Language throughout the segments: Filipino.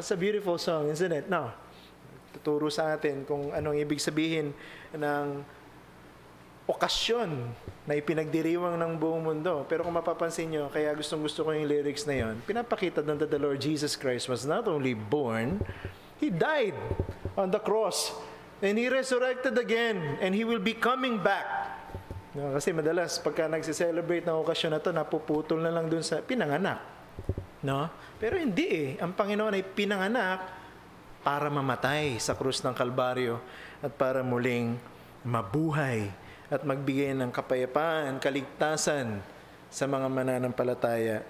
That's a beautiful song, isn't it? No. Tuturo sa atin kung anong ibig sabihin ng okasyon na ipinagdiriwang ng buong mundo. Pero kung mapapansin nyo, kaya gustong-gusto ko yung lyrics na yon, pinapakita doon that the Lord Jesus Christ was not only born, He died on the cross. And He resurrected again. And He will be coming back. No, kasi madalas, pagka nagse-celebrate ng okasyon na to, napuputol na lang doon sa pinanganak. No? Pero hindi eh. Ang Panginoon ay pinanganak para mamatay sa krus ng Kalbaryo at para muling mabuhay at magbigay ng kapayapaan, kaligtasan sa mga mananampalataya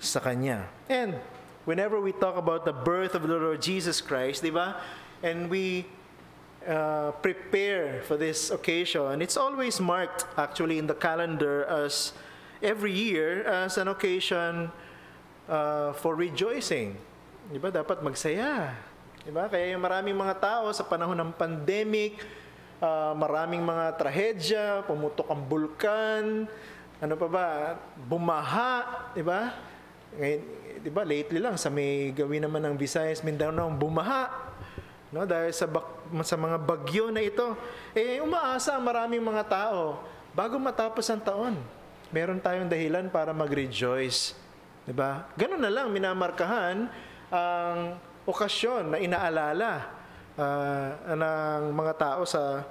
sa Kanya. And whenever we talk about the birth of the Lord Jesus Christ, di ba? And we prepare for this occasion, it's always marked actually in the calendar as every year as an occasion for rejoicing. Diba? Dapat magsaya. Diba? Kaya yung maraming mga tao sa panahon ng pandemic, maraming mga trahedya, pumutok ang bulkan, ano pa ba, bumaha, diba? Ngayon, diba, lately lang, sa may gawin naman ng Visayas, Mindanao, bumaha. No? Dahil sa mga bagyo na ito, umaasa ang maraming mga tao, bago matapos ang taon, meron tayong dahilan para mag-rejoice. Diba? Ganun na lang, minamarkahan ang okasyon na inaalala ng mga tao sa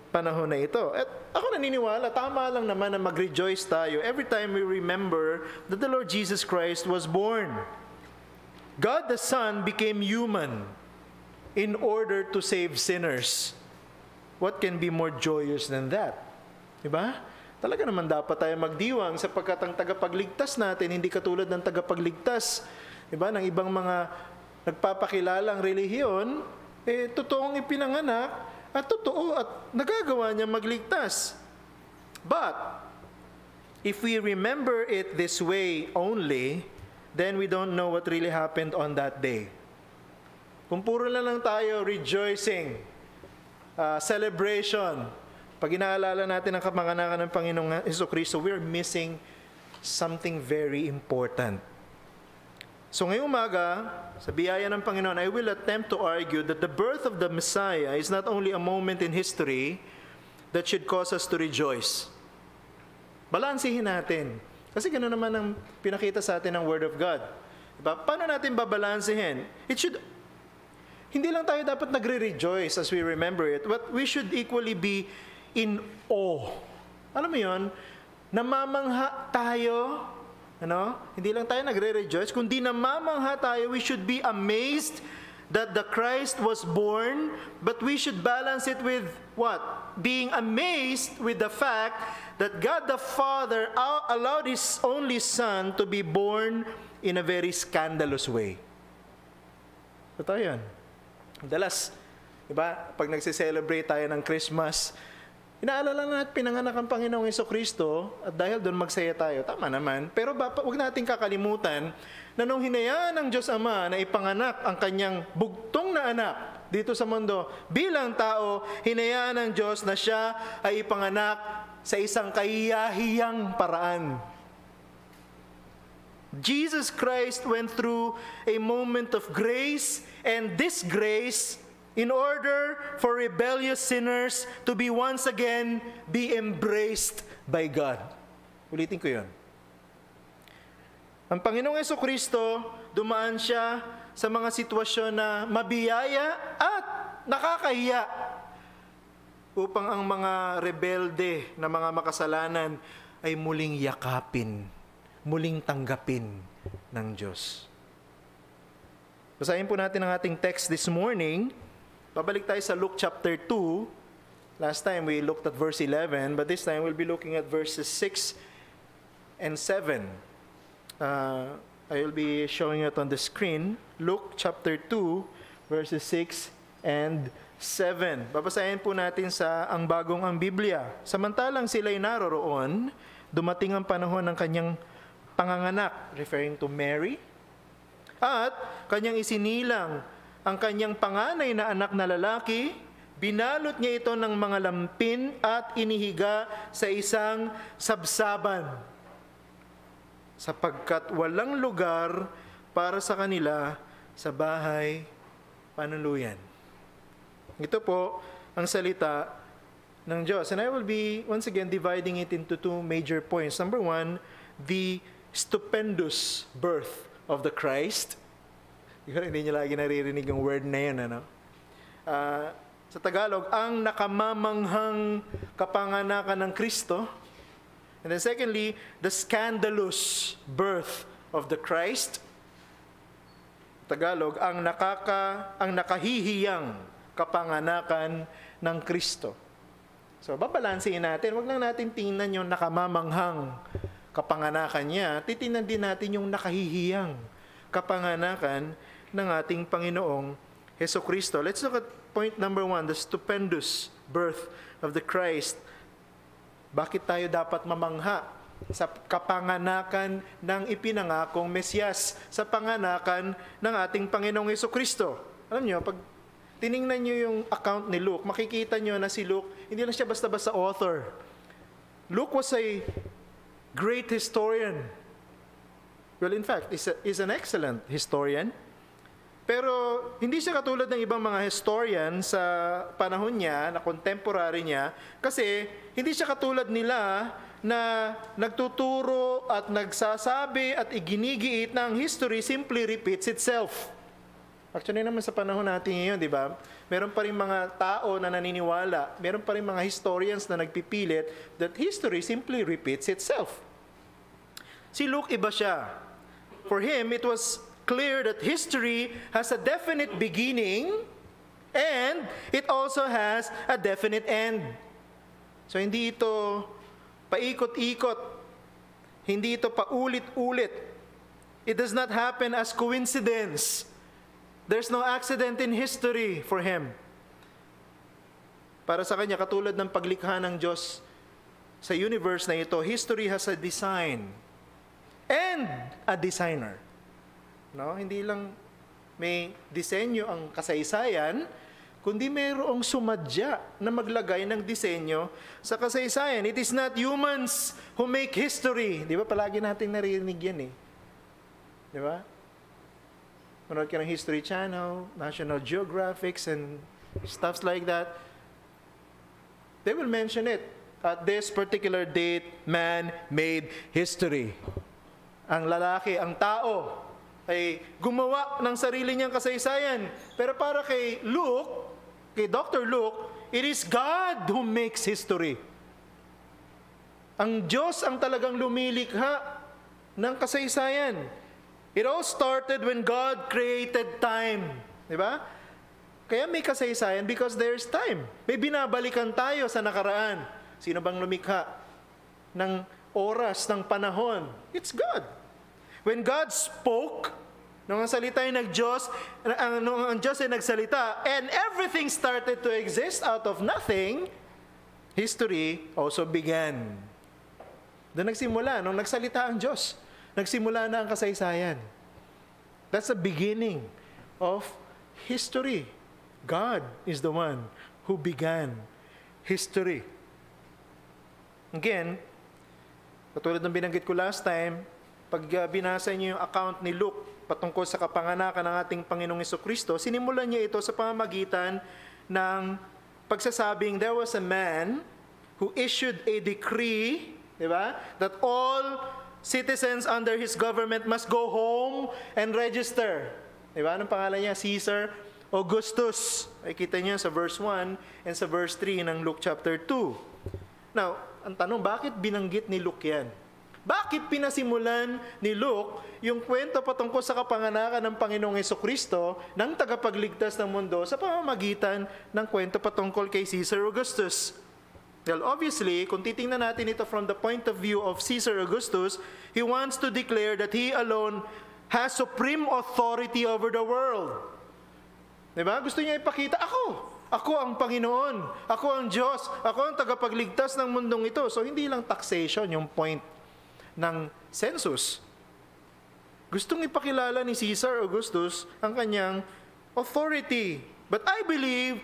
panahon na ito. At ako naniniwala, tama lang naman na mag-rejoice tayo every time we remember that the Lord Jesus Christ was born. God the Son became human in order to save sinners. What can be more joyous than that? Diba? Talaga naman dapat tayo magdiwang sapagkat ang tagapagligtas natin, hindi katulad ng tagapagligtas, diba, ng ibang mga nagpapakilalang relihiyon, totoong ipinanganak at totoo at nagagawa niya magligtas. But, if we remember it this way only, then we don't know what really happened on that day. Kung puro lang tayo rejoicing, celebration, pag inaalala natin ang kapanganakan ng Panginoong Jesucristo, we're missing something very important. So ngayong umaga, sa biyaya ng Panginoon, I will attempt to argue that the birth of the Messiah is not only a moment in history that should cause us to rejoice. Balansihin natin. Kasi gano'n naman ang pinakita sa atin ng Word of God. Diba? Paano natin babalansihin? Hindi lang tayo dapat nagre-rejoice as we remember it, but we should equally be in awe. Alam mo yun? Namamangha tayo. Hindi lang tayo nagre-rejoice, kundi namamangha tayo. We should be amazed that the Christ was born, but we should balance it with what? Being amazed with the fact that God the Father allowed His only Son to be born in a very scandalous way. Totoo yan. Dalas, diba? Pag nagse-celebrate tayo ng Christmas, inaalala natin pinanganak ang Panginoong Jesucristo at dahil doon magsaya tayo. Tama naman. Pero huwag natin kakalimutan na nung hinayaan ng Diyos Ama na ipanganak ang kanyang bugtong na anak dito sa mundo, bilang tao, hinayaan ng Diyos na siya ay ipanganak sa isang kahiyahiyang paraan. Jesus Christ went through a moment of grace and disgrace in order for rebellious sinners to be once again be embraced by God. Ulitin ko yun. Ang Panginoong Jesucristo, dumaan siya sa mga sitwasyon na mabiyaya at nakakahiya upang ang mga rebelde na mga makasalanan ay muling yakapin, muling tanggapin ng Diyos. Basahin po natin ang ating text this morning. Babalik tayo sa Luke chapter 2. Last time we looked at verse 11, but this time we'll be looking at verses 6 and 7. I will be showing it on the screen. Luke chapter 2, verses 6 and 7. Babasahin po natin sa ang bagong ang Biblia. Samantalang sila'y naroroon, dumating ang panahon ng kanyang panganganak, referring to Mary, at kanyang isinilang ang kanyang panganay na anak na lalaki, binalot niya ito ng mga lampin at inihiga sa isang sabsaban, sapagkat walang lugar para sa kanila sa bahay panuluyan. Ito po ang salita ng Diyos. And I will be, once again, dividing it into two major points. Number one, the stupendous birth of the Christ. Hindi niyo lagi naririnig yung word na yun, ano? Sa Tagalog, ang nakamamanghang kapanganakan ng Kristo. And then secondly, the scandalous birth of the Christ. Tagalog, ang nakahihiyang kapanganakan ng Kristo. So, babalansin natin. Huwag lang natin tingnan yung nakamamanghang kapanganakan niya. Titingnan din natin yung nakahihiyang kapanganakan ng ating Panginoong Hesukristo. Let's look at point number one, the stupendous birth of the Christ. Bakit tayo dapat mamangha sa kapanganakan ng ipinangakong Mesyas, sa panganakan ng ating Panginoong Hesukristo? Alam niyo, pag tiningnan niyo yung account ni Luke, makikita niyo na si Luke, hindi lang siya basta-basta author. Luke was a great historian. Well, in fact, is an excellent historian. Pero hindi siya katulad ng ibang mga historian sa panahon niya, na contemporary niya, kasi hindi siya katulad nila na nagtuturo at nagsasabi at iginigiit na ang history simply repeats itself. Actually naman sa panahon natin ngayon, di ba? Meron pa rin mga tao na naniniwala, meron pa rin mga historians na nagpipilit that history simply repeats itself. Si Luke, iba siya. For him, it was clear that history has a definite beginning and it also has a definite end. So hindi ito paikot-ikot, hindi ito paulit-ulit. It does not happen as coincidence. There's no accident in history for him. Para sa kanya, katulad ng paglikha ng Diyos sa universe na ito, history has a design and a designer. No? Hindi lang may disenyo ang kasaysayan, kundi mayroong sumadya na maglagay ng disenyo sa kasaysayan. It is not humans who make history. Di ba? Palagi nating naririnig yan eh. Di ba? Manood ka ng History Channel, National Geographic, and stuffs like that. They will mention it. At this particular date, man made history. Ang lalaki, ang tao, ay gumawa ng sarili niyang kasaysayan. Pero para kay Luke, kay Dr. Luke, it is God who makes history. Ang Diyos ang talagang lumilikha ng kasaysayan. It all started when God created time. Di ba? Kaya may kasaysayan because there's time. May binabalikan tayo sa nakaraan. Sino bang lumikha ng oras, ng panahon? It's God. When God spoke, nung ang salita ay nag-Diyos, nung ang Diyos ay nagsalita, and everything started to exist out of nothing, history also began. Doon nagsimula, nung nagsalita ang Diyos. Nagsimula na ang kasaysayan. That's the beginning of history. God is the one who began history. Again, katulad ng binanggit ko last time, pag binasa niyo yung account ni Luke patungkol sa kapanganakan ng ating Panginoong Hesukristo, sinimulan niya ito sa pamamagitan ng pagsasabing there was a man who issued a decree, di ba, that all citizens under his government must go home and register. Diba? Anong pangalan niya? Caesar Augustus. Ay kita niyo sa verse 1 and sa verse 3 ng Luke chapter 2. Now, ang tanong, bakit binanggit ni Luke yan? Bakit pinasimulan ni Luke yung kwento patungkol sa kapanganakan ng Panginoong Hesukristo ng tagapagligtas ng mundo sa pamamagitan ng kwento patungkol kay Caesar Augustus? Well, obviously, kung titingnan natin ito from the point of view of Caesar Augustus, he wants to declare that he alone has supreme authority over the world. Diba? Gusto niya ipakita, ako ang Panginoon, ako ang Diyos, ako ang tagapagligtas ng mundong ito. So, hindi lang taxation yung point ng census. Gustong ipakilala ni Caesar Augustus ang kanyang authority. But I believe,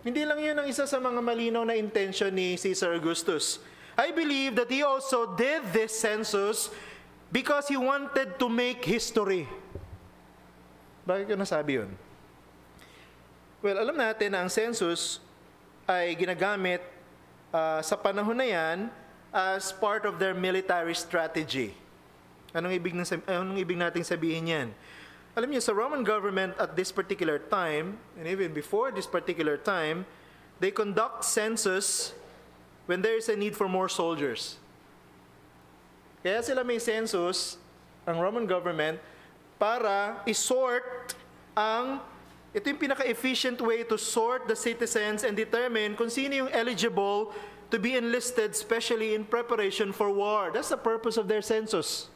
hindi lang yun ang isa sa mga malinaw na intention ni Caesar Augustus. I believe that he also did this census because he wanted to make history. Bakit ko nasabi yun? Well, alam natin na ang census ay ginagamit sa panahon na yan as part of their military strategy. Anong ibig nating sabihin yan? Alam niyo, sa Roman government at this particular time, and even before this particular time, they conduct census when there is a need for more soldiers. Kaya sila may census, ang Roman government, para isort ito yung pinaka-efficient way to sort the citizens and determine kung sino yung eligible to be enlisted, especially in preparation for war. That's the purpose of their census.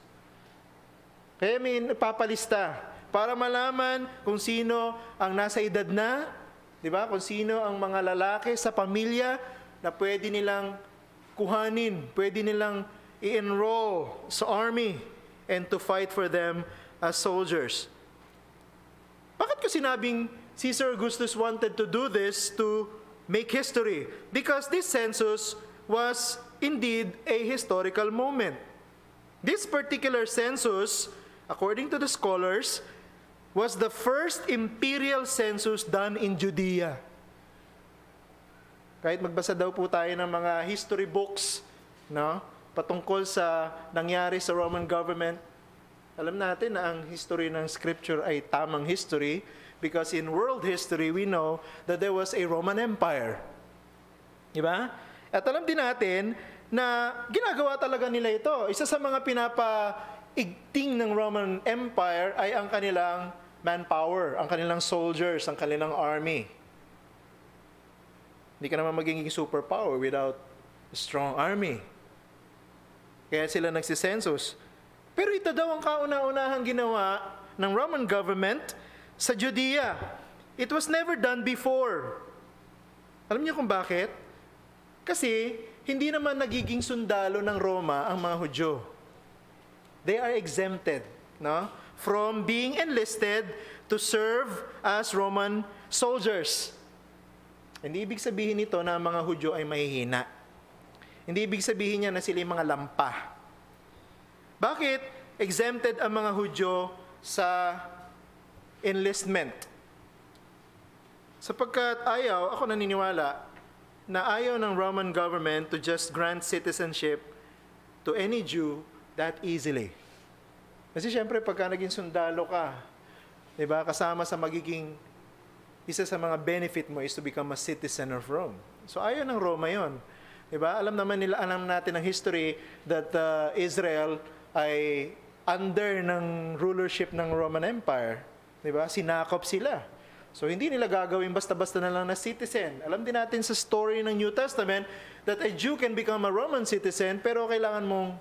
Kaya may papalista para malaman kung sino ang nasa edad na, di ba? Kung sino ang mga lalaki sa pamilya na pwede nilang kuhanin, pwede nilang i-enroll sa army and to fight for them as soldiers. Bakit ko sinabing Caesar Augustus wanted to do this to make history? Because this census was indeed a historical moment. This particular census, according to the scholars, was the first imperial census done in Judea. Kahit magbasa daw po tayo ng mga history books, no, patungkol sa nangyari sa Roman government, alam natin na ang history ng Scripture ay tamang history because in world history, we know that there was a Roman Empire. Diba? At alam din natin na ginagawa talaga nila ito. Isa sa mga pinapaigting ng Roman Empire ay ang kanilang manpower, ang kanilang soldiers, ang kanilang army. Hindi ka naman magiging superpower without a strong army. Kaya sila nagsisensus. Pero ito daw ang kauna-unahang ginawa ng Roman government sa Judea. It was never done before. Alam niyo kung bakit? Kasi hindi naman nagiging sundalo ng Roma ang mga Hudyo. They are exempted, no, from being enlisted to serve as Roman soldiers. Hindi ibig sabihin nito na ang mga Hudyo ay mahihina. Hindi ibig sabihin niya na sila yung mga lampa. Bakit exempted ang mga Hudyo sa enlistment? Sapagkat ako naniniwala na ayaw ng Roman government to just grant citizenship to any Jew that easily. Kasi syempre pagka naging sundalo ka, diba, kasama sa magiging isa sa mga benefit mo is to become a citizen of Rome. So ayaw ng Roma yon. Diba? Alam natin ang history that Israel ay under ng rulership ng Roman Empire. Diba? Sinakop sila. So hindi nila gagawin basta-basta na lang na citizen. Alam din natin sa story ng New Testament that a Jew can become a Roman citizen pero kailangan mong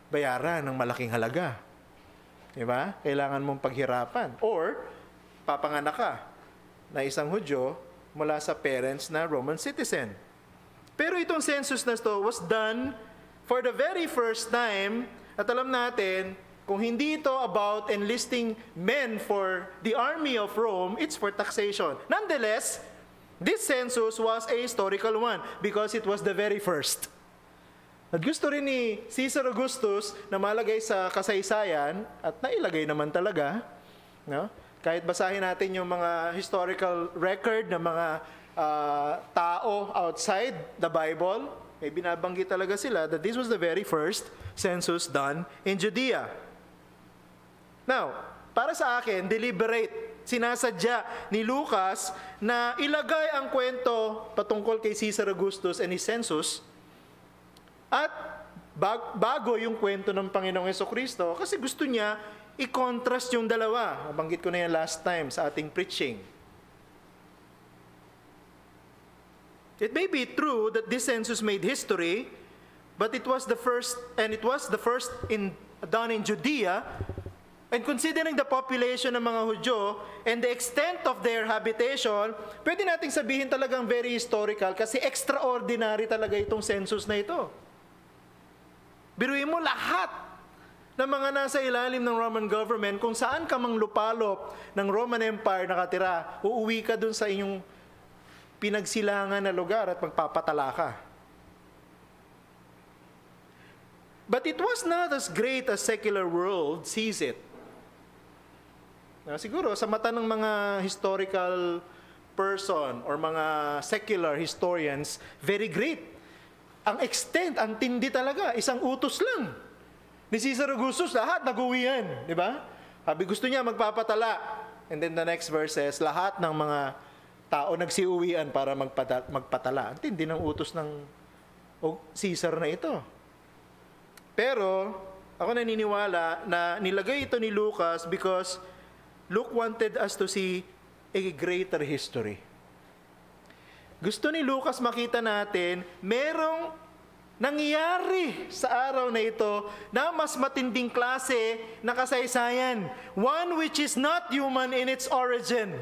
bayaran ng malaking halaga. Diba? Kailangan mong paghirapan. Or, papanganak ka na isang Hudyo mula sa parents na Roman citizen. Pero itong census na ito was done for the very first time. At alam natin, kung hindi ito about enlisting men for the army of Rome, it's for taxation. Nonetheless, this census was a historical one because it was the very first. At gusto rin ni Caesar Augustus na malagay sa kasaysayan, at nailagay naman talaga, no? Kahit basahin natin yung mga historical record ng mga tao outside the Bible, may binabanggit talaga sila that this was the very first census done in Judea. Now, para sa akin, deliberate, sinasadya ni Lucas na ilagay ang kwento patungkol kay Caesar Augustus and his census at bago yung kwento ng Panginoong Jesucristo kasi gusto niya i-contrast yung dalawa. Nabanggit ko na yan last time sa ating preaching. It may be true that this census made history, but it was the first done in Judea. And considering the population ng mga Hudyo and the extent of their habitation, pwede nating sabihin talagang very historical kasi extraordinary talaga itong census na ito. Biruin mo lahat ng mga nasa ilalim ng Roman government, kung saan ka mang lupalop ng Roman Empire nakatira, uuwi ka dun sa inyong pinagsilangan na lugar at magpapatala ka. But it was not as great as secular world sees it. Siguro sa mata ng mga historical person or mga secular historians, very great. Ang extent, ang tindi talaga, isang utos lang. Ni Caesar Augustus, lahat nag-uwian, di ba? Sabi gusto niya magpapatala. And then the next verses, lahat ng mga tao nagsiuwian para magpatala. Ang tindi ng utos ng Caesar na ito. Pero, ako naniniwala na nilagay ito ni Lucas because Luke wanted us to see a greater history. Gusto ni Lucas makita natin, merong nangyari sa araw na ito na mas matinding klase na kasaysayan. One which is not human in its origin.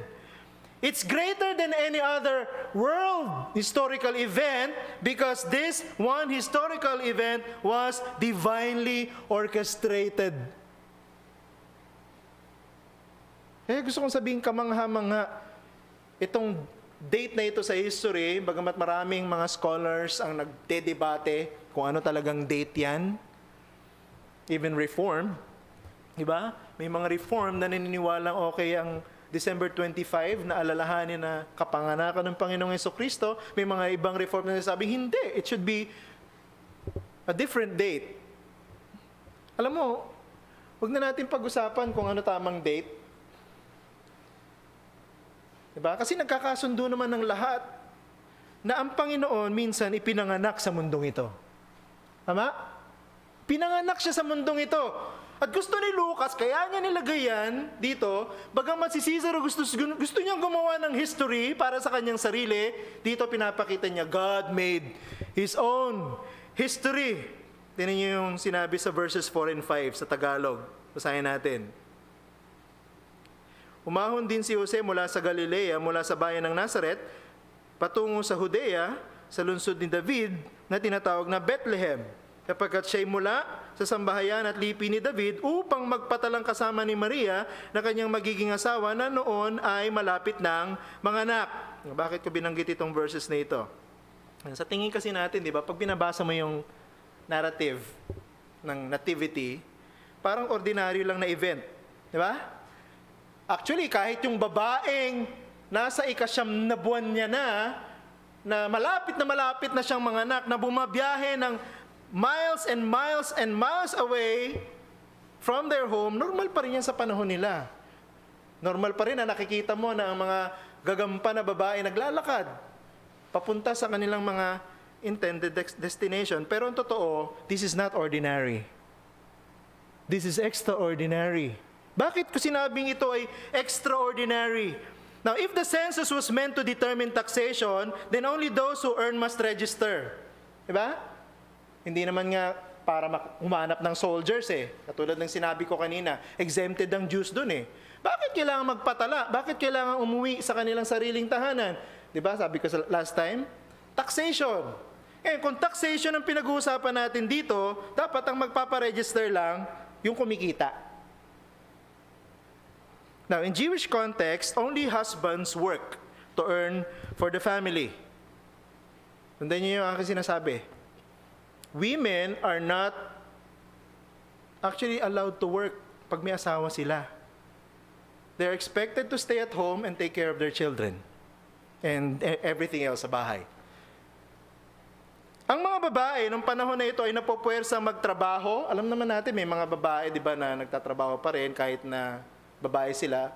It's greater than any other world historical event because this one historical event was divinely orchestrated. Gusto kong sabihin kamangha-mangha, itong date na ito sa history, bagamat maraming mga scholars ang nagdedebate kung ano talagang date yan, even Reform, diba? May mga Reform na naniniwalang okay ang December 25 na alalahanin na kapanganakan ng Panginoong Jesucristo. May mga ibang Reform na nasabi, hindi, it should be a different date. Alam mo, huwag na natin pag-usapan kung ano tamang date. Diba? Kasi nagkakasundo naman ng lahat na ang Panginoon minsan ipinanganak sa mundong ito. Tama? Pinanganak siya sa mundong ito. At gusto ni Lucas, kaya niya nilagay yan dito, bagamat si Caesar gusto niyang gumawa ng history para sa kanyang sarili, dito pinapakita niya, God made His own history. Tingnan niyo yung sinabi sa verses 4 and 5 sa Tagalog. Basahin natin. Umahon din si Jose mula sa Galilea, mula sa bayan ng Nazaret, patungo sa Judea, sa lungsod ni David, na tinatawag na Bethlehem, kapagkat siya'y mula sa sambahayan at lipi ni David upang magpatalang kasama ni Maria na kanyang magiging asawa na noon ay malapit ng manganak. Bakit ko binanggit itong verses na ito? Sa tingin kasi natin, di ba, pag binabasa mo yung narrative ng nativity, parang ordinaryo lang na event. Di ba? Actually, kahit yung babaeng nasa ikasyam na buwan niya na malapit na siyang manganak, na bumabiyahe ng miles and miles and miles away from their home, normal pa rin yan sa panahon nila. Normal pa rin na nakikita mo na ang mga gagampan na babae naglalakad papunta sa kanilang mga intended destination. Pero ang totoo, this is not ordinary. This is extraordinary. Bakit ko sinabing ito ay extraordinary? Now, if the census was meant to determine taxation, then only those who earn must register. Diba? Hindi naman nga para humanap ng soldiers eh. Katulad ng sinabi ko kanina, exempted ang Jews dun eh. Bakit kailangan magpatala? Bakit kailangan umuwi sa kanilang sariling tahanan? Diba? Sabi ko last time, taxation. Kung taxation ang pinag-uusapan natin dito, dapat ang magpaparegister lang yung kumikita. Now, in Jewish context, only husbands work to earn for the family. Sundan niyo yung aking sinasabi. Women are not actually allowed to work pag may asawa sila. They're expected to stay at home and take care of their children and everything else sa bahay. Ang mga babae, nung panahon na ito ay napopwersa magtrabaho. Alam naman natin, may mga babae, di ba, na nagtatrabaho pa rin kahit na babae sila.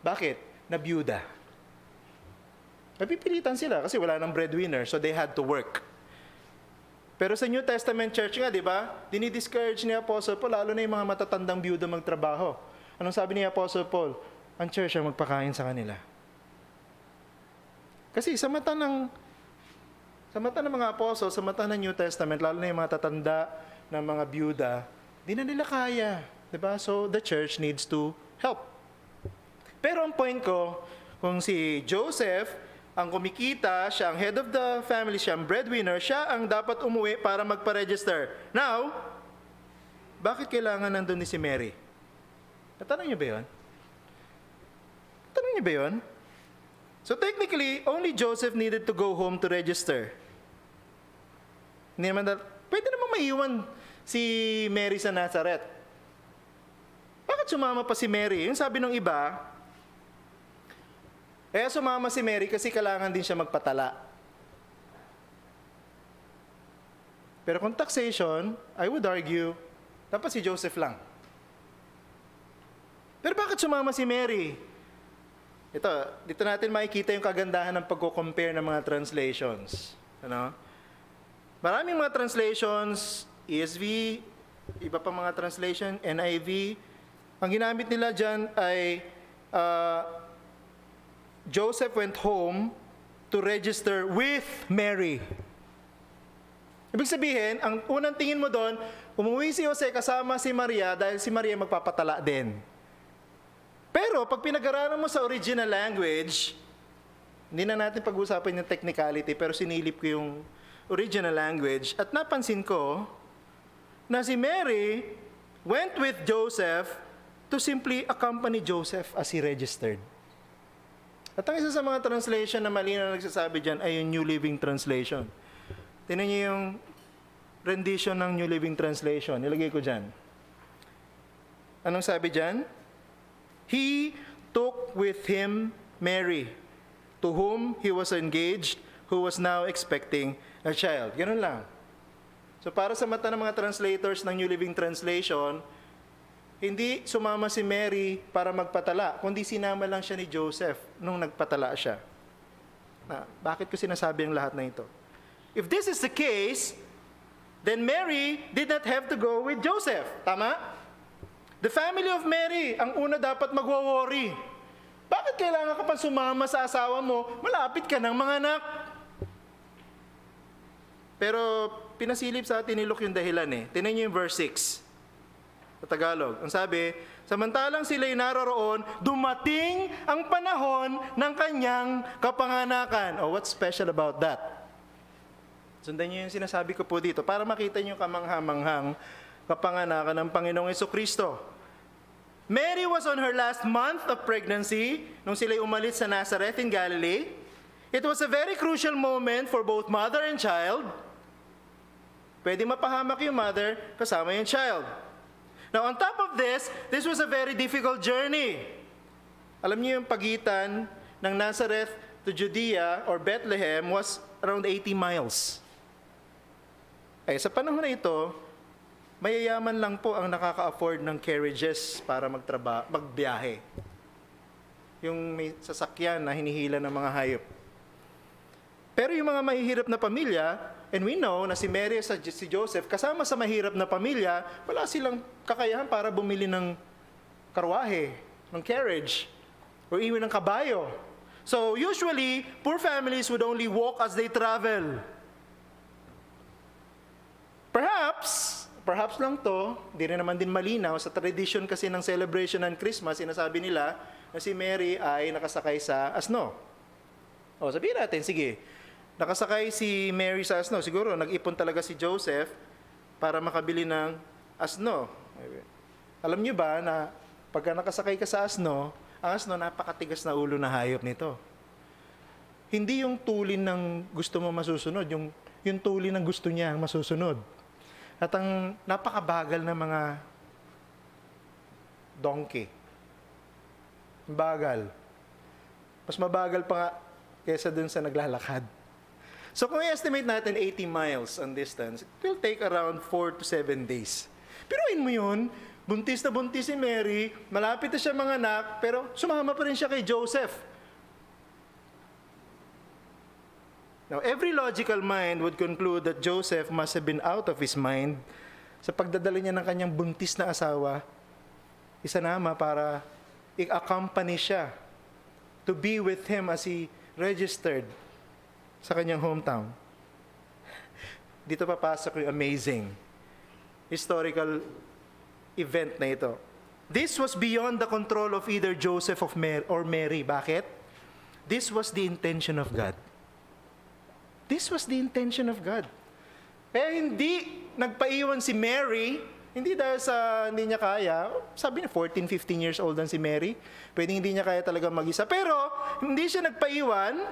Bakit? Nabiyuda. Napipilitan sila kasi wala nang breadwinner, so they had to work. Pero sa New Testament church nga, di ba, dinidiscourage ni Apostle Paul, lalo na yung mga matatandang biyuda magtrabaho. Anong sabi ni Apostle Paul? Ang church ang magpakain sa kanila. Kasi sa mata ng mga apostles, sa mata ng New Testament, lalo na yung mga tatanda ng mga biyuda, di na nila kaya. Diba? So the church needs to help. Pero ang point ko, kung si Joseph ang kumikita, siya ang head of the family, siya ang breadwinner, siya ang dapat umuwi para magpa-register. Now, bakit kailangan nandun ni si Mary? Natanong niyo ba yun? Natanong niyo ba yun? So technically, only Joseph needed to go home to register. Pwede naman maiwan si Mary sa Nazareth. Bakit sumama pa si Mary? Yung sabi ng iba, Kaya sumama si Mary kasi kailangan din siya magpatala. Pero kung taxation, I would argue, dapat si Joseph lang. Pero bakit sumama si Mary? Ito, dito natin makikita yung kagandahan ng pagko-compare ng mga translations. Ano? Maraming mga translations, ESV, iba pa mga translation, NIV, ang ginamit nila dyan ay Joseph went home to register with Mary. Ibig sabihin, ang unang tingin mo doon, umuwi si Jose kasama si Maria dahil si Maria magpapatala din. Pero pag pinag-aralan mo sa original language, hindi na natin pag-usapan yung technicality, pero sinilip ko yung original language at napansin ko na si Mary went with Joseph to simply accompany Joseph as he registered. At ang isa sa mga translation na mali na nagsasabi dyan ay yung New Living Translation. Tingnan niyo yung rendition ng New Living Translation. Nilagay ko dyan. Anong sabi dyan? He took with him Mary, to whom he was engaged, who was now expecting a child. Ganun lang. So para sa mata ng mga translators ng New Living Translation, hindi sumama si Mary para magpatala, kundi sinama lang siya ni Joseph nung nagpatala siya. Bakit ko sinasabi ang lahat na ito? If this is the case, then Mary did not have to go with Joseph. Tama? The family of Mary, ang una dapat magwo-worry. Bakit kailangan ka pa sumama sa asawa mo? Malapit ka ng mga anak. Pero pinasilip sa atin ni Luke yung dahilan eh. Tingnan niyo yung verse 6. Sa Tagalog. Ang sabi, samantalang sila'y naroroon, dumating ang panahon ng kanyang kapanganakan. Oh, what's special about that? Sundan niyo yung sinasabi ko po dito para makita niyo kamangha-manghang kapanganakan ng Panginoong Jesucristo. Mary was on her last month of pregnancy nung sila'y umalis sa Nazareth in Galilee. It was a very crucial moment for both mother and child. Pwede mapahamak yung mother kasama yung child. Now, on top of this was a very difficult journey. Alam niyo yung pagitan ng Nazareth to Judea or Bethlehem was around 80 miles. Ay, sa panahon na ito, mayayaman lang po ang nakaka-afford ng carriages para magbiyahe. Yung may sasakyan na hinihila ng mga hayop. Pero yung mga mahihirap na pamilya, and we know na si Mary at si Joseph, kasama sa mahirap na pamilya, wala silang kakayahan para bumili ng karwahe, ng carriage, or even ng kabayo. So usually, poor families would only walk as they travel. Perhaps lang to, hindi rin naman din malinaw, sa tradition kasi ng celebration ng Christmas, sinasabi nila na si Mary ay nakasakay sa asno. O, sabihin natin, sige, nakasakay si Mary sa asno, siguro nag-ipon talaga si Joseph para makabili ng asno. Alam niyo ba na pagka nakasakay ka sa asno, ang asno napakatigas na ulo na hayop nito. Hindi yung tulin ng gusto mo masusunod, yung tulin ng gusto niya ang masusunod. At ang napakabagal na mga donkey. Bagal. Mas mabagal pa nga kaysa dun sa naglalakad. So kung i-estimate natin 80 miles ang distance, it will take around 4 to 7 days. Piruin mo yun, buntis na buntis si Mary, malapit na siya mga anak, pero sumama pa rin siya kay Joseph. Now, every logical mind would conclude that Joseph must have been out of his mind sa pagdadala niya ng kanyang buntis na asawa, isanama para i-accompany siya to be with him as he registered sa kanyang hometown. Dito papasok yung amazing historical event na ito. This was beyond the control of either Joseph or Mary. Bakit? This was the intention of God. This was the intention of God. Kaya hindi nagpaiwan si Mary, hindi dahil sa hindi niya kaya, sabi niya 14, 15 years old na si Mary, pwedeng hindi niya kaya talaga mag-isa. Pero hindi siya nagpaiwan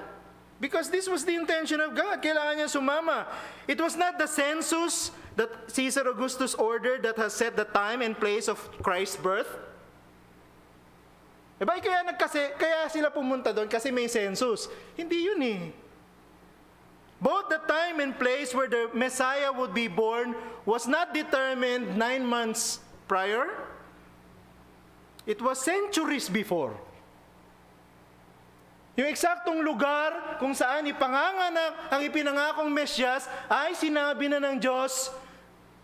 because this was the intention of God. Kailangan niya sumama. It was not the census that Caesar Augustus ordered that has set the time and place of Christ's birth. Kaya sila pumunta doon kasi may census. Hindi yun eh. Both the time and place where the Messiah would be born was not determined 9 months prior. It was centuries before. Yung eksaktong lugar kung saan ipanganganak ang ipinangakong Mesyas ay sinabi na ng Diyos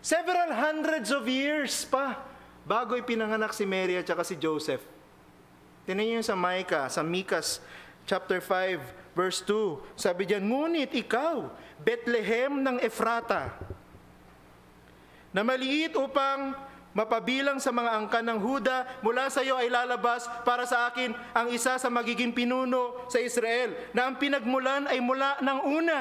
several hundreds of years pa bago ipinanganak si Mary at saka si Joseph. Tingnan niyo sa Mikas chapter 5 verse 2. Sabi diyan, ngunit ikaw, Bethlehem ng Efrata, na maliit upang mapabilang sa mga angkan ng Huda, mula sa iyo ay lalabas para sa akin ang isa sa magiging pinuno sa Israel, na ang pinagmulan ay mula ng una,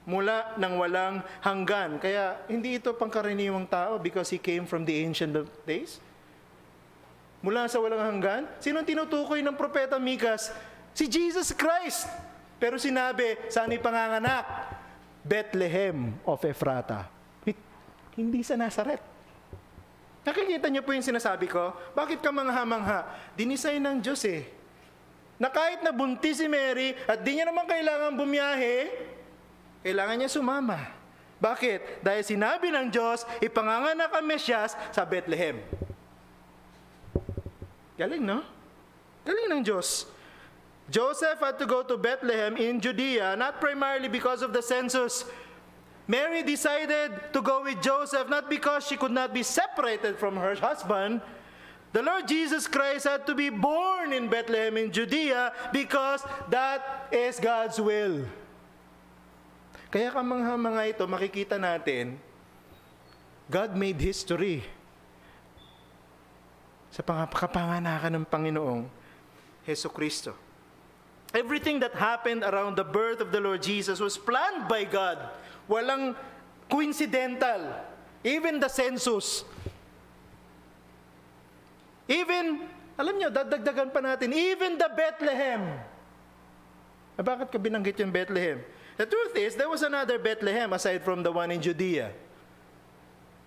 mula ng walang hanggan. Kaya hindi ito pangkaraniwang tao because he came from the ancient of days. Mula sa walang hanggan. Sino tinutukoy ng propeta Mikas? Si Jesus Christ. Pero sinabi, saan ipanganganak? Bethlehem of Efrata. Hindi sa Nazaret. Nakikita niyo po yung sinasabi ko? Bakit ka mangha-mangha? Dinisay ng Diyos eh. Na kahit na buntis si Mary at di niya naman kailangan bumiyahe, kailangan niya sumama. Bakit? Dahil sinabi ng Diyos, ipanganganak ang Mesyas sa Bethlehem. Galing, no? Galing ng Diyos. Joseph had to go to Bethlehem in Judea, not primarily because of the census. Mary decided to go with Joseph not because she could not be separated from her husband. The Lord Jesus Christ had to be born in Bethlehem in Judea because that is God's will. Kaya kamangha-mangha ito, makikita natin, God made history sa kapanganakan ng Panginoong Hesukristo. Everything that happened around the birth of the Lord Jesus was planned by God. Walang coincidental. Even the census. Even, alam nyo, dadagdagan pa natin, even the Bethlehem. Bakit ka binanggit yung Bethlehem? The truth is, there was another Bethlehem aside from the one in Judea.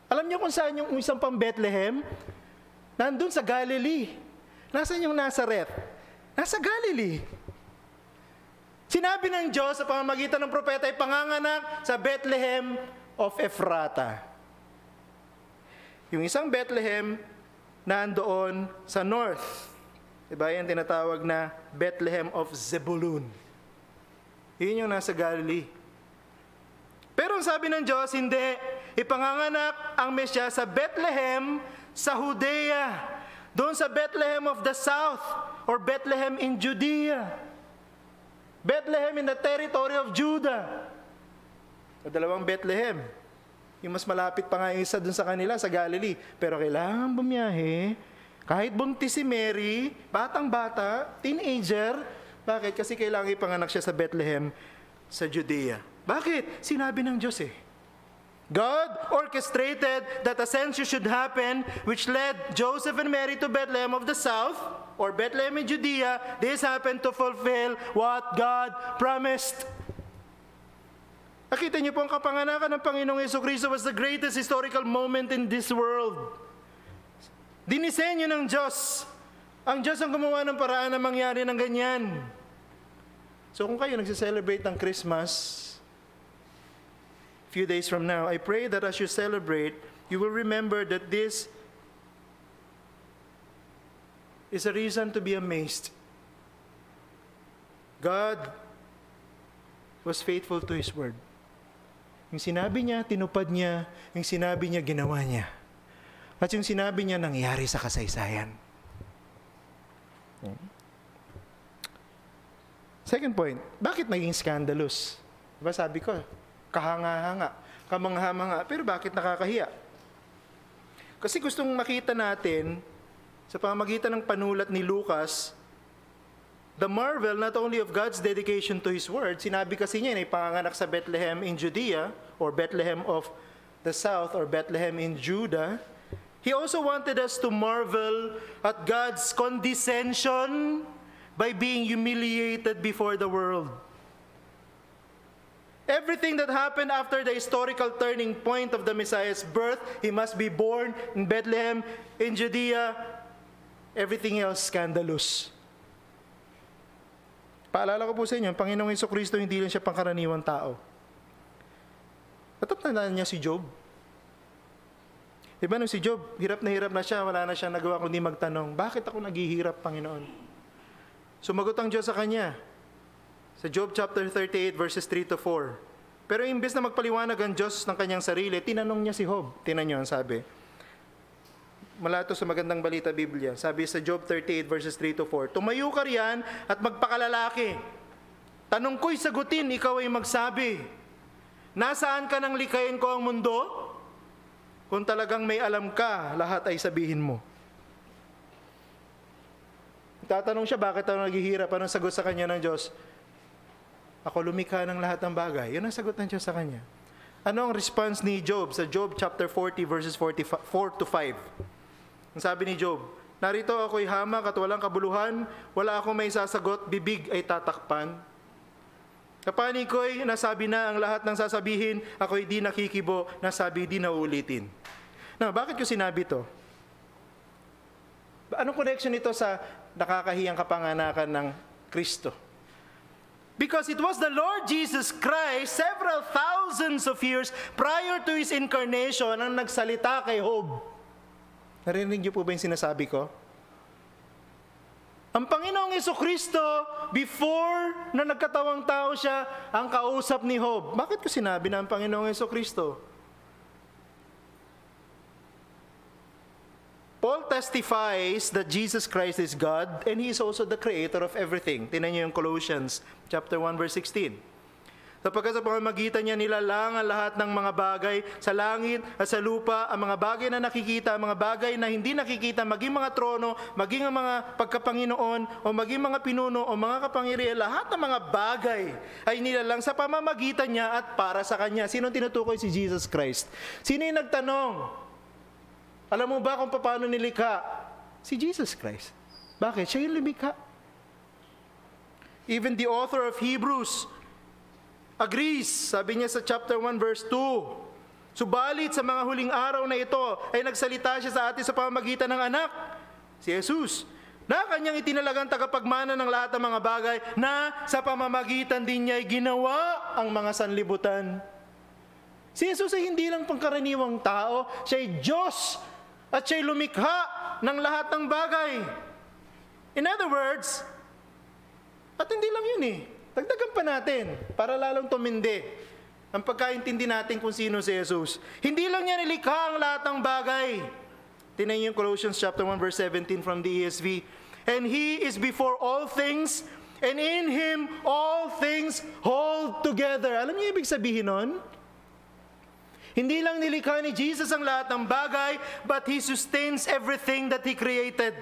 Alam nyo kung saan yung isang pang Bethlehem? Nandun sa Galilee. Nasaan yung Nazareth? Nasa Galilee. Sinabi ng Diyos sa pamamagitan ng propeta ay panganganak sa Bethlehem of Efrata. Yung isang Bethlehem nandoon sa north. Diba yan tinatawag na Bethlehem of Zebulun. Yun yung nasa Galilee. Pero ang sabi ng Diyos, hindi. Ipanganganak ang Mesya sa Bethlehem sa Judea. Doon sa Bethlehem of the south or Bethlehem in Judea. Bethlehem in the territory of Judah. O dalawang Bethlehem. Yung mas malapit pa nga yung isa dun sa kanila, sa Galilee. Pero kailangan bumiyahe. Kahit buntis si Mary, batang-bata, teenager. Bakit? Kasi kailangan ipanganak siya sa Bethlehem, sa Judea. Bakit? Sinabi ng Diyos eh. God orchestrated that a census should happen which led Joseph and Mary to Bethlehem of the south or Bethlehem in Judea. This happened to fulfill what God promised. Nakita niyo po ang kapanganakan ng Panginoong Hesukristo was the greatest historical moment in this world. Dinisenyo ng Diyos. Ang Diyos ang gumawa ng paraan na mangyari ng ganyan. So kung kayo nagse-celebrate ng Christmas, few days from now, I pray that as you celebrate, you will remember that this is a reason to be amazed. God was faithful to His word. Yung sinabi niya, tinupad niya. Yung sinabi niya, ginawa niya. At yung sinabi niya, nangyari sa kasaysayan. Second point, bakit naging scandalous? Diba sabi ko, kahanga-hanga, kamangha-mangha, pero bakit nakakahiya? Kasi gustong makita natin, sa pamamagitan ng panulat ni Lucas, the marvel not only of God's dedication to His word, sinabi kasi niya na ipanganak sa Bethlehem in Judea, or Bethlehem of the south, or Bethlehem in Judah. He also wanted us to marvel at God's condescension by being humiliated before the world. Everything that happened after the historical turning point of the Messiah's birth, He must be born in Bethlehem, in Judea, everything else scandalous. Paalala ko po sa inyo, ang Panginoong Jesucristo hindi lang siya pangkaraniwang tao. Natatandaan niya si Job. Diba nung si Job, hirap na siya, wala na siyang nagawa kundi magtanong, bakit ako naghihirap, Panginoon? Sumagot ang Diyos sa kanya. Sa Job chapter 38 verses 3 to 4. Pero imbes na magpaliwanag ang Diyos ng kanyang sarili, tinanong niya si Job. Tinan niyo ang sabi. Mula ito sa Magandang Balita Biblia. Sabi sa Job 38 verses 3 to 4, tumayo ka riyan at magpakalalaki. Tanong ko'y sagutin, ikaw ay magsabi. Nasaan ka nang likayin ko ang mundo? Kung talagang may alam ka, lahat ay sabihin mo. Tatanong siya, bakit ako naghihirap? Anong sagot sa kanya ng Diyos? Ako lumikha ng lahat ng bagay. Yun ang sagot ng Diyos sa kanya. Ano ang response ni Job sa Job chapter 40 verses 4 to 5? Ang sabi ni Job, narito ako'y hamak at walang kabuluhan, wala akong may sasagot, bibig ay tatakpan. Kapani ko'y nasabi na ang lahat ng sasabihin, ako'y di nakikibo, nasabi di nauulitin. Now, bakit ko sinabi to? Anong connection ito sa nakakahiyang kapanganakan ng Kristo? Because it was the Lord Jesus Christ several thousands of years prior to His incarnation ang nagsalita kay Job. Narinig niyo po ba yung sinasabi ko? Ang Panginoong Jesucristo, before na nagkatawang tao siya, ang kausap ni Job. Bakit ko sinabi na ang Panginoong Jesucristo? Paul testifies that Jesus Christ is God and He is also the creator of everything. Tingnan niyo yung Colossians chapter 1 verse 16. Sapagkat sa pamamagitan niya nilalang ang lahat ng mga bagay sa langit at sa lupa, ang mga bagay na nakikita, ang mga bagay na hindi nakikita, maging mga trono, maging ang mga pagkapanginoon, o maging mga pinuno, o mga kapangyarihan, lahat ng mga bagay ay nilalang sa pamamagitan niya at para sa Kanya. Sino tinutukoy? Si Jesus Christ. Sino yung nagtanong? Alam mo ba kung paano nilikha? Si Jesus Christ. Bakit? Siya yung lumikha. Even the author of Hebrews agrees, sabi niya sa chapter 1 verse 2, subalit sa mga huling araw na ito ay nagsalita siya sa atin sa pamamagitan ng anak, si Jesus, na kanyang itinalagang tagapagmana ng lahat ng mga bagay na sa pamamagitan din niya ay ginawa ang mga sanlibutan. Si Jesus ay hindi lang pangkaraniwang tao, siya ay Diyos at siya ay lumikha ng lahat ng bagay. In other words, at hindi lang yun dagdagan pa natin para lalong tumindi ang pagkaintindi natin kung sino si Jesus. Hindi lang niya nilikha ang lahat ng bagay. Tingnan niyo yung Colossians chapter 1 verse 17 from the ESV. And He is before all things, and in Him all things hold together. Alam niyo ibig sabihin nun? Hindi lang nilikha ni Jesus ang lahat ng bagay, but He sustains everything that He created.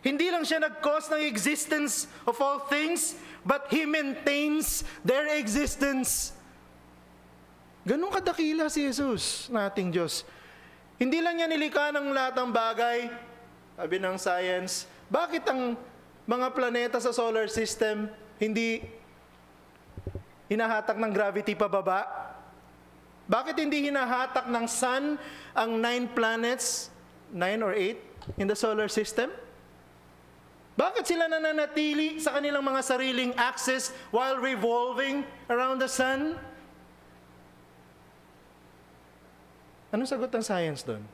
Hindi lang siya nag-cause ng existence of all things, but He maintains their existence. Ganun kadakila si Jesus na ating Diyos. Hindi lang niya nilikha ng lahat ng bagay. Sabi ng science, bakit ang mga planeta sa solar system hindi hinahatak ng gravity pababa? Bakit hindi hinahatak ng sun ang 9 planets, 9 or 8 in the solar system? Bakit sila nananatili sa kanilang mga sariling axis while revolving around the sun? Anong sagot ng science doon?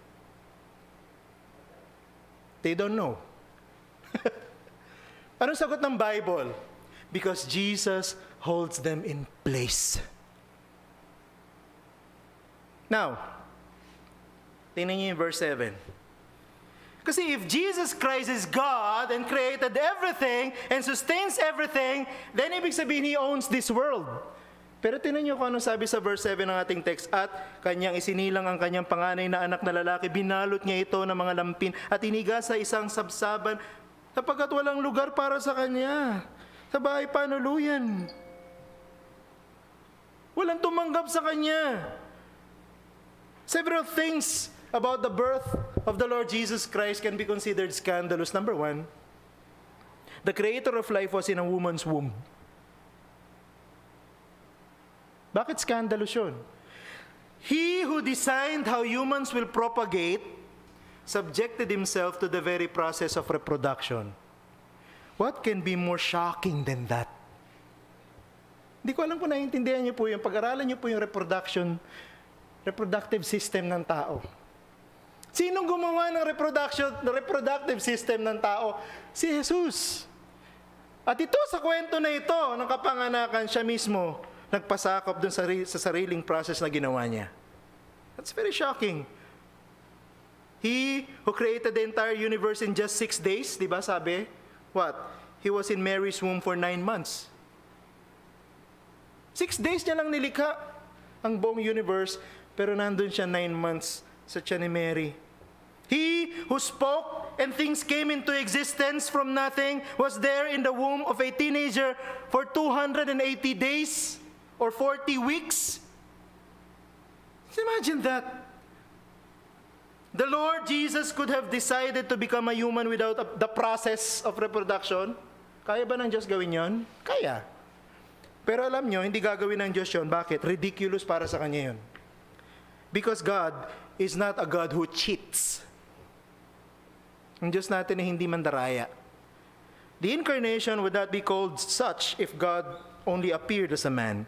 They don't know. Anong sagot ng Bible? Because Jesus holds them in place. Now, tingnan niyo yung verse 7. Kasi if Jesus Christ is God and created everything and sustains everything, then ibig sabihin He owns this world. Pero tingnan niyo kung anong sabi sa verse 7 ng ating text. At kanyang isinilang ang kanyang panganay na anak na lalaki, binalot niya ito ng mga lampin at iniga sa isang sabsaban sapagkat walang lugar para sa kanya sa bahay panuluyan. Walang tumanggap sa kanya. Several things about the birth of the Lord Jesus Christ can be considered scandalous. Number 1, the creator of life was in a woman's womb. Bakit scandalous yun? He who designed how humans will propagate subjected himself to the very process of reproduction. What can be more shocking than that? Hindi ko alam kung naiintindihan niyo po yung pag-aralan niyo po yung reproductive system ng tao. Sinong gumawa ng reproductive system ng tao? Si Jesus. At ito sa kwento na ito, ng kapanganakan, siya mismo nagpasakop dun sa sariling process na ginawa niya. That's very shocking. He who created the entire universe in just 6 days, di ba sabi? What? He was in Mary's womb for 9 months. 6 days niya lang nilikha ang buong universe, pero nandun siya 9 months sa tiyan ni Mary. He who spoke and things came into existence from nothing was there in the womb of a teenager for 280 days or 40 weeks. Imagine that. The Lord Jesus could have decided to become a human without the process of reproduction. Kaya ba ng Diyos gawin yon? Kaya. Pero alam nyo, hindi gagawin ng Diyos yon. Bakit? Ridiculous para sa Kanya yon. Because God is not a God who cheats. Ang Diyos natin ay hindi mandaraya. The incarnation would not be called such if God only appeared as a man.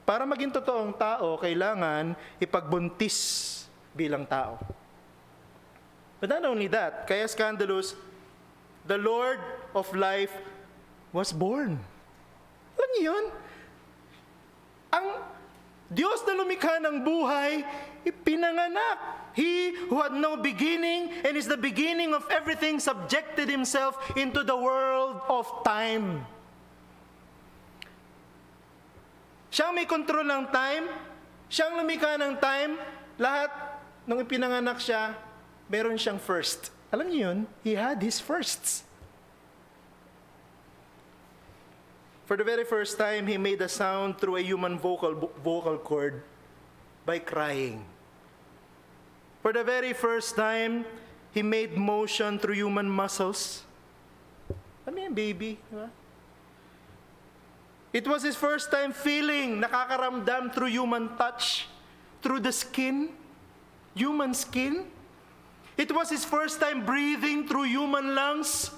Para maging totoong tao, kailangan ipagbuntis bilang tao. But not only that, kaya scandalous, the Lord of life was born. Alam niyo yun? Ang Diyos na lumikha ng buhay, ipinanganak. He who had no beginning and is the beginning of everything subjected himself into the world of time. Siyang may control ng time, siyang lumikha ng time, lahat nung ipinanganak siya, meron siyang first. Alam niyo yun? He had his firsts. For the very first time, he made a sound through a human vocal cord by crying. For the very first time, he made motion through human muscles. Alam niyo yung baby, di ba? It was his first time feeling, nakakaramdam through human touch, through the skin, human skin. It was his first time breathing through human lungs.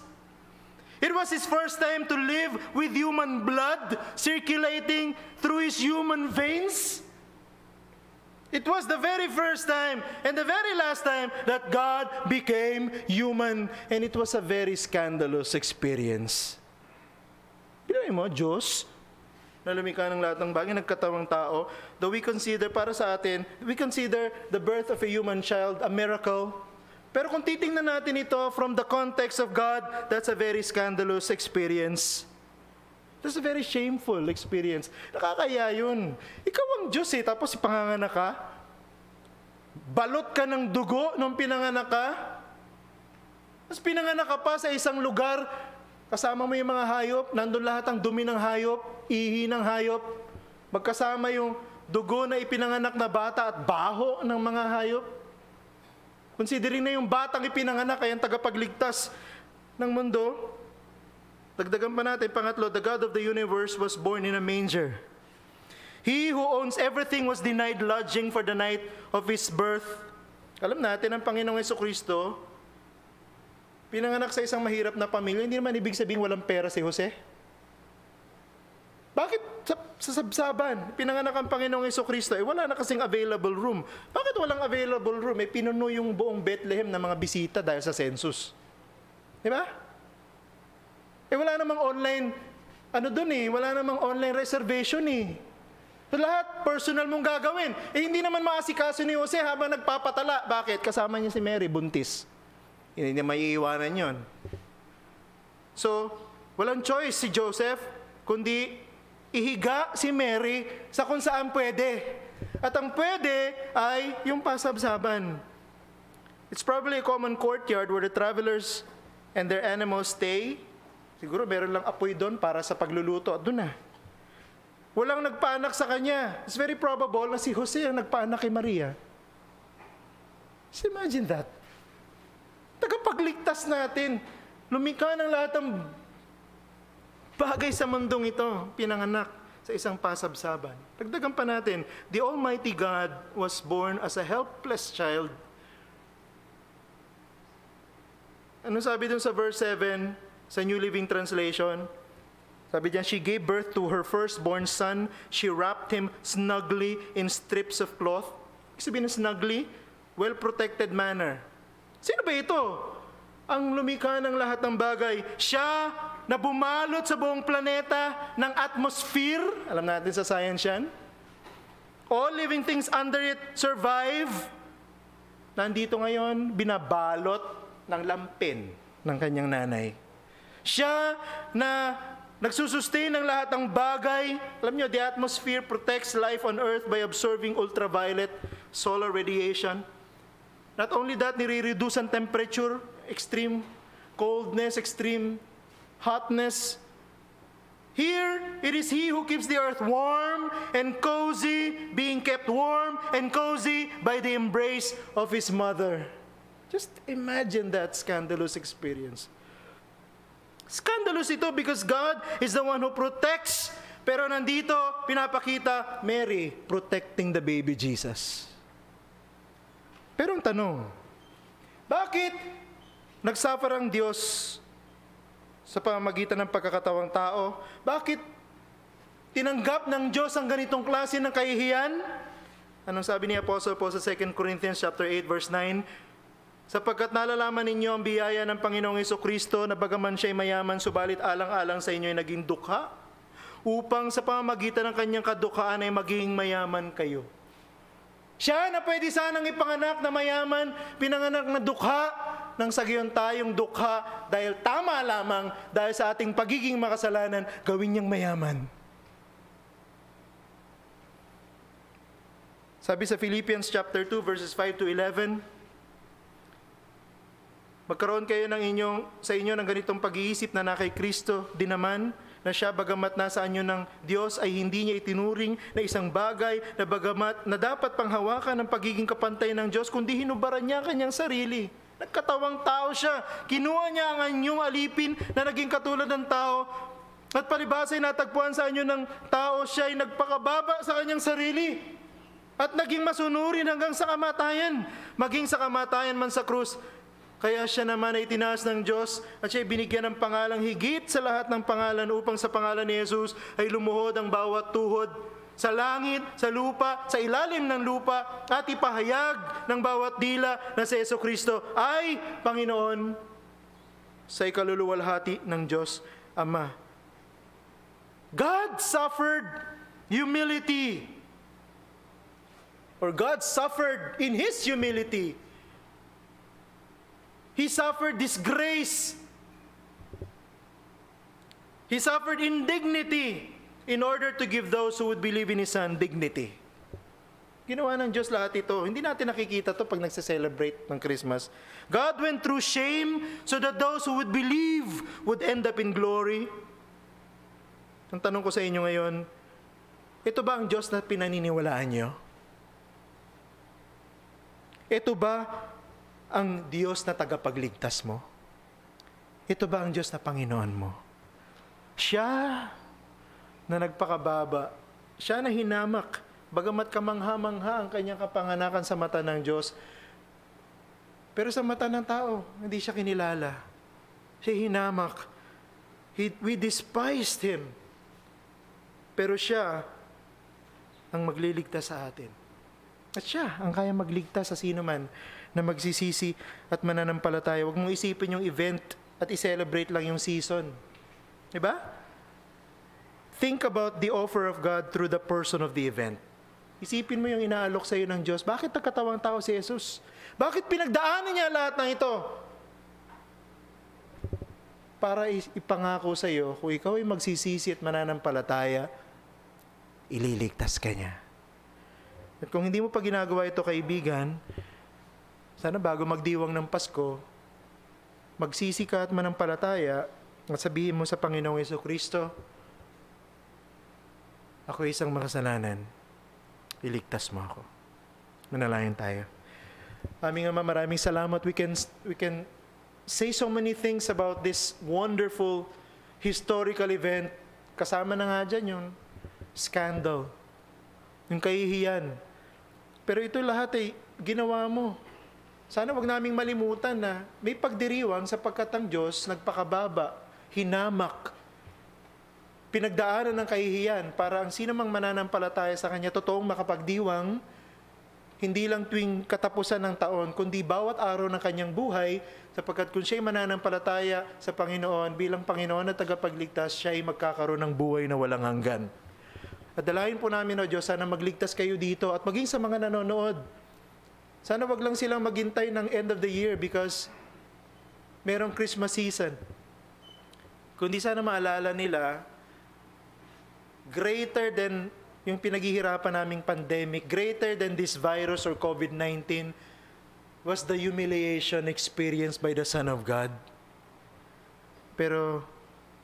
It was his first time to live with human blood circulating through his human veins. It was the very first time and the very last time that God became human. And it was a very scandalous experience. Pinoy mo, Diyos, na lumikha ng lahat ng bagay, nagkatawang tao, though we consider, para sa atin, we consider the birth of a human child a miracle. Pero kung titingnan natin ito from the context of God, that's a very scandalous experience. That's a very shameful experience. Nakakaya yun. Ikaw ang Diyos tapos ipanganganak ka. Balot ka ng dugo nung pinanganak ka. Tapos pinanganak ka pa sa isang lugar, kasama mo yung mga hayop, nandun lahat ang dumi ng hayop, ihi ng hayop, magkasama yung dugo na ipinanganak na bata at baho ng mga hayop. Considering na yung batang ipinanganak ay ang tagapagligtas ng mundo. Dagdagan pa natin, pangatlo, the God of the universe was born in a manger. He who owns everything was denied lodging for the night of his birth. Alam natin, ang Panginoong Jesucristo, pinanganak sa isang mahirap na pamilya, hindi naman ibig sabihin walang pera si Jose. Bakit sa sabsaban, pinanganak ang Panginoong Jesucristo, wala na kasing available room. Bakit walang available room? Pinuno yung buong Bethlehem ng mga bisita dahil sa census. Di ba? Wala namang online, wala namang online reservation So, lahat, personal mong gagawin. Hindi naman maasikaso ni Jose habang nagpapatala. Bakit? Kasama niya si Mary, buntis. Hindi niya maiiwanan yon. So, walang choice si Joseph, kundi ihiga si Mary sa kung saan pwede. At ang pwede ay yung pasabsaban. It's probably a common courtyard where the travelers and their animals stay. Siguro meron lang apoy doon para sa pagluluto at doon na. Walang nagpaanak sa kanya. It's very probable na si Jose ang nagpaanak kay Maria. Just imagine that. Tagapagligtas natin. Lumikha ng lahat ng bagay sa mundong ito, pinanganak sa isang pasabsaban. Dagdagan pa natin, the Almighty God was born as a helpless child Ano sabi dun sa verse 7 sa New Living Translation? Sabi diyan, she gave birth to her firstborn son. She wrapped him snugly in strips of cloth. Ibig sabihin ng snugly, well-protected manner. Sino ba ito? Ang lumikha ng lahat ng bagay. Siya na bumalot sa buong planeta ng atmosphere. Alam natin sa science yan. All living things under it survive. Nandito ngayon, binabalot ng lampin ng kanyang nanay. Siya na nagsusustain ng lahat ng bagay. Alam niyo, the atmosphere protects life on earth by absorbing ultraviolet solar radiation. Not only that, nire-reduce ang temperature, extreme coldness, extreme hotness. Here, it is He who keeps the earth warm and cozy, being kept warm and cozy by the embrace of His mother. Just imagine that scandalous experience. Scandalous ito because God is the one who protects. Pero nandito, pinapakita, Mary protecting the baby Jesus. Pero ang tanong, bakit nagsuffer ang Diyos sa pamamagitan ng pagkakatawang tao? Bakit tinanggap ng Diyos ang ganitong klase ng kahihiyan? Anong sabi ni Apostle Paul sa 2 Corinthians chapter 8 verse 9? Sapagkat nalalaman ninyo ang biyaya ng Panginoong Jesucristo na bagaman siya'y mayaman, subalit alang-alang sa inyo ay naging dukha, upang sa pamamagitan ng kanyang kadukhaan ay maging mayaman kayo. Siya na pwede sanang ipanganak na mayaman, pinanganak na dukha, nang sa gayon tayong dukha dahil tama lamang, dahil sa ating pagiging makasalanan, gawin niyang mayaman. Sabi sa Philippians chapter 2 verses 5 to 11, magkaroon kayo sa inyo ng ganitong pag-iisip na kay Kristo din naman, na siya bagamat nasa anyo ng Diyos ay hindi niya itinuring na isang bagay na bagamat na dapat panghawakan ng pagiging kapantay ng Diyos, kundi hinubaran niya kanyang sarili. Nagkatawang tao siya. Kinuha niya ang anyong alipin na naging katulad ng tao. At palibhasa ay natagpuan sa anyo ng tao, siya ay nagpakababa sa kanyang sarili. At naging masunurin hanggang sa kamatayan. Maging sa kamatayan man sa krus. Kaya siya naman ay tinaas ng Diyos at siya ay binigyan ng pangalang higit sa lahat ng pangalan upang sa pangalan ni Jesus ay lumuhod ang bawat tuhod sa langit, sa lupa, sa ilalim ng lupa at ipahayag ng bawat dila na si Jesucristo ay Panginoon sa ikaluluwalhati ng Diyos Ama. God suffered humility, or God suffered in His humility. He suffered disgrace. He suffered indignity in order to give those who would believe in His Son dignity. Ginawa ng Diyos lahat ito. Hindi natin nakikita ito pag nagse-celebrate ng Christmas. God went through shame so that those who would believe would end up in glory. Ang tanong ko sa inyo ngayon, ito ba ang Diyos na pinaniniwalaan nyo? Ito ba ang Diyos na tagapagligtas mo? Ito ba ang Diyos na Panginoon mo? Siya na nagpakababa, siya na hinamak, bagamat kamangha-mangha ang kanyang kapanganakan sa mata ng Diyos, pero sa mata ng tao, hindi siya kinilala. Siya hinamak. We despised Him. Pero siya ang magliligtas sa atin. At siya ang kaya magligtas sa sino man na magsisisi at mananampalataya. Huwag mong isipin yung event at i-celebrate lang yung season. Diba? Think about the offer of God through the person of the event. Isipin mo yung inaalok sa iyo ng Diyos. Bakit nagkatawang tao si Jesus? Bakit pinagdaanan niya lahat ng ito? Para ipangako sa iyo, kung ikaw ay magsisisi at mananampalataya, ililigtas ka niya. At kung hindi mo pa ginagawa ito, kaibigan, sana bago magdiwang ng Pasko, magsisi ka at manampalataya at sabihin mo sa Panginoong Jesucristo, ako ay isang makasalanan, iligtas mo ako. Manalangin tayo. Aming Ama, maraming salamat. We can say so many things about this wonderful historical event. Kasama na nga dyan yung scandal, yung kahihiyan. Pero ito lahat ay ginawa mo Sana wag naming malimutan na may pagdiriwang sapagkat ang Diyos nagpakababa, hinamak, pinagdaanan ng kahihiyan para ang sinamang mananampalataya sa Kanya totoong makapagdiwang, hindi lang tuwing katapusan ng taon, kundi bawat araw ng kanyang buhay, sapagkat kung siya'y mananampalataya sa Panginoon bilang Panginoon at tagapagligtas, siya'y magkakaroon ng buhay na walang hanggan. At dalahin po namin, O Diyos, sana magligtas kayo dito at maging sa mga nanonood. Sana wag lang silang maghintay ng end of the year because merong Christmas season. Kundi sana maalala nila, greater than yung pinaghihirapan naming pandemic, greater than this virus or COVID-19 was the humiliation experienced by the Son of God. Pero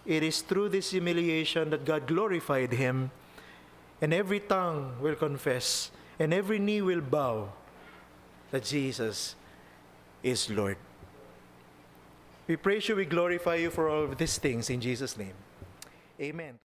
it is through this humiliation that God glorified Him, and every tongue will confess, and every knee will bow that Jesus is Lord. We praise you, we glorify you for all of these things in Jesus' name. Amen.